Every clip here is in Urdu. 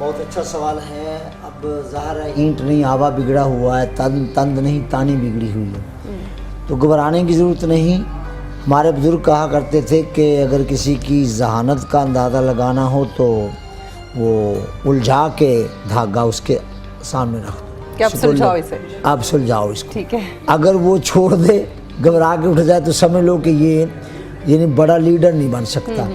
بہت اچھا سوال ہے. اب ظاہر ہے اینٹ نہیں ہوا بگڑا ہوا ہے, تند نہیں تانی بگڑی ہوئی ہے, تو گھبرانے کی ضرورت نہیں. ہمارے بزرگ کہا کرتے تھے کہ اگر کسی کی ذہانت کا اندازہ لگانا ہو تو وہ الجھا کے دھاگا اس کے سامنے رکھ دو کہ اب سلجھاؤ اسے, اب سلجھاؤ اس کو. ٹھیک ہے. اگر وہ چھوڑ دے گھبرا کے اٹھ جائے تو سمجھ لو کہ یہ یعنی بڑا لیڈر نہیں بن سکتا.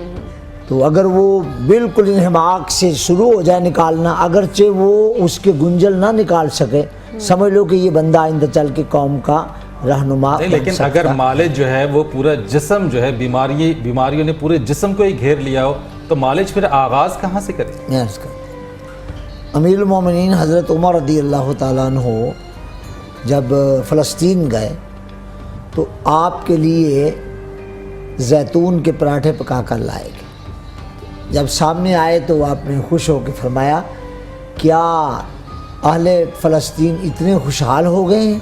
تو اگر وہ بالکل انہماک سے شروع ہو جائے نکالنا, اگرچہ وہ اس کے گنجل نہ نکال سکے, سمجھ لو کہ یہ بندہ آئندہ چل کے قوم کا رہنما بن لیکن سکتا. اگر مالج جو ہے وہ پورا جسم جو ہے بیماریوں نے پورے جسم کو ہی گھیر لیا ہو تو مالج پھر آغاز کہاں سے کرے؟ امیر المومنین حضرت عمر رضی اللہ تعالیٰ عنہ جب فلسطین گئے تو آپ کے لیے زیتون کے پراٹھے پکا کر لائے گئے. جب سامنے آئے تو آپ نے خوش ہو کے فرمایا کیا اہل فلسطین اتنے خوشحال ہو گئے ہیں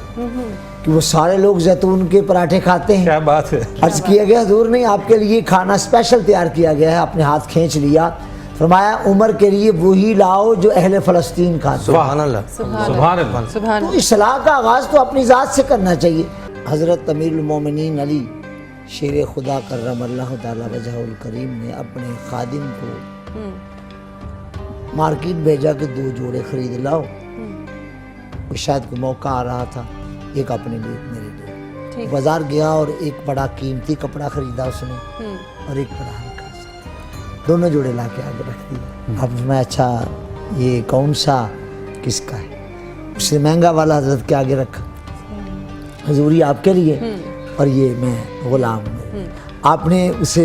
کہ وہ سارے لوگ زیتون کے پراٹھے کھاتے ہیں؟ کیا بات ہے. عرض کیا گیا حضور نہیں, آپ کے لیے کھانا اسپیشل تیار کیا گیا ہے. آپ نے ہاتھ کھینچ لیا, فرمایا عمر کے لیے وہی لاؤ جو اہل فلسطین کھاتے ہیں. سبحان اللہ, سبحان اللہ. تو اصلاح کا آغاز تو اپنی ذات سے کرنا چاہیے. حضرت امیر المومنین علی شیر خدا کرم اللہ تعالی وجہہ الکریم نے اپنے خادم کو مارکیٹ بھیجا کہ 2 جوڑے خرید لاؤ. شاید کوئی موقع آ رہا تھا, ایک اپنے لیے ایک میرے لیے. بازار گیا اور ایک بڑا قیمتی کپڑا خریدا اس نے اور ایک بڑا ہلکا سا, دونوں جوڑے لا کے آگے رکھ دیا. اب میں اچھا یہ کون سا کس کا ہے؟ اس سے مہنگا والا حضرت کے آگے رکھا, حضوری آپ کے لیے اور یہ میں غلام ہوں. آپ نے اسے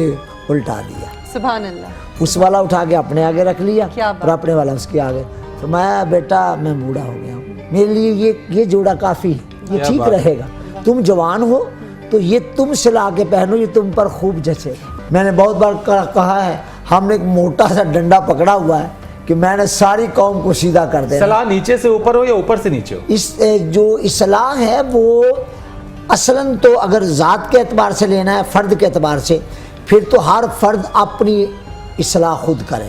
الٹا دیا, سبحان اللہ. اس والا اٹھا کے اپنے آگے رکھ لیا اور اپنے والا اس کے آگے. تو میں بیٹا میں بوڑھا ہو گیا ہوں, میرے لیے یہ جوڑا کافی, یہ ٹھیک رہے گا. تم جوان ہو تو یہ تم سے لا کے پہنو, یہ تم پر خوب جچے گا. میں نے بہت بار کہا ہے, ہم نے ایک موٹا سا ڈنڈا پکڑا ہوا ہے کہ میں نے ساری قوم کو سیدھا کر دیا. اصلاح نیچے سے اوپر ہو یا اوپر سے نیچے ہو؟ اس جو اصلاح ہے وہ اصلاً تو اگر ذات کے اعتبار سے لینا ہے, فرد کے اعتبار سے, پھر تو ہر فرد اپنی اصلاح خود کرے.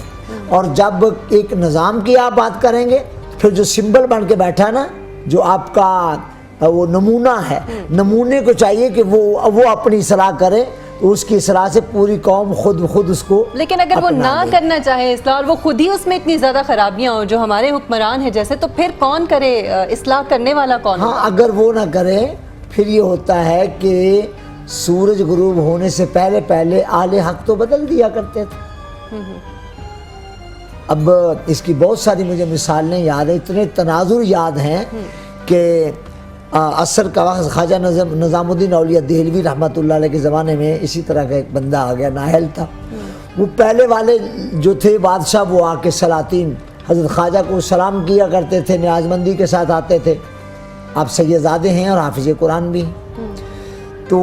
اور جب ایک نظام کی آپ بات کریں گے, پھر جو سمبل بن کے بیٹھا ہے نا, جو آپ کا وہ نمونہ ہے, نمونے کو چاہیے کہ وہ اپنی اصلاح کرے, تو اس کی اصلاح سے پوری قوم خود اس کو. لیکن اگر وہ نہ کرنا چاہے اصلاح اور وہ خود ہی اس میں اتنی زیادہ خرابیاں ہوں جو ہمارے حکمران ہیں جیسے, تو پھر کون کرے؟ اصلاح کرنے والا کون؟ ہاں, اگر وہ نہ کرے پھر یہ ہوتا ہے کہ سورج غروب ہونے سے پہلے اہل حق تو بدل دیا کرتے تھے. اب اس کی بہت ساری مجھے مثالیں یاد ہیں, اتنے تناظر یاد ہیں کہ عصر کا وقت خواجہ نظام الدین اولیاء دہلوی رحمۃ اللہ علیہ کے زمانے میں اسی طرح کا ایک بندہ آ گیا, نااہل تھا. وہ پہلے والے جو تھے بادشاہ, وہ آ کے سلاطین حضرت خواجہ کو سلام کیا کرتے تھے, نیاز مندی کے ساتھ آتے تھے. آپ سیدزادے ہیں اور حافظ قرآن بھی ہیں. تو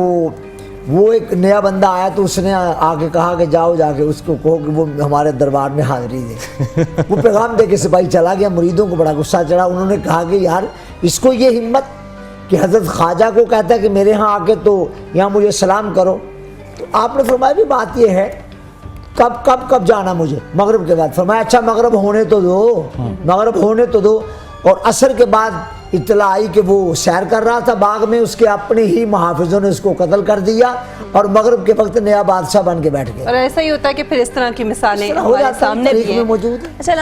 وہ ایک نیا بندہ آیا تو اس نے آ کے کہا کہ جاؤ جا کے اس کو کہو کہ وہ ہمارے دربار میں حاضری دے. وہ پیغام دے کے سپاہی چلا گیا. مریدوں کو بڑا غصہ چڑھا. انہوں نے کہا کہ یار اس کو یہ ہمت کہ حضرت خواجہ کو کہتا ہے کہ میرے ہاں آ کے تو یہاں مجھے سلام کرو. تو آپ نے فرمایا بھی بات یہ ہے کب جانا مجھے؟ مغرب کے بعد. فرمایا اچھا مغرب ہونے تو دو, مغرب ہونے تو دو. اور عصر کے بعد اطلاع آئی کہ وہ سیر کر رہا تھا باغ میں, اس کے اپنے ہی محافظوں نے اس کو قتل کر دیا اور مغرب کے وقت نیا بادشاہ بن کے بیٹھ گئے. اور ایسا ہی ہوتا ہے کہ پھر اس طرح کی مثالیں ہمارے سامنے بھی ہیں. موجود ہیں. اچھا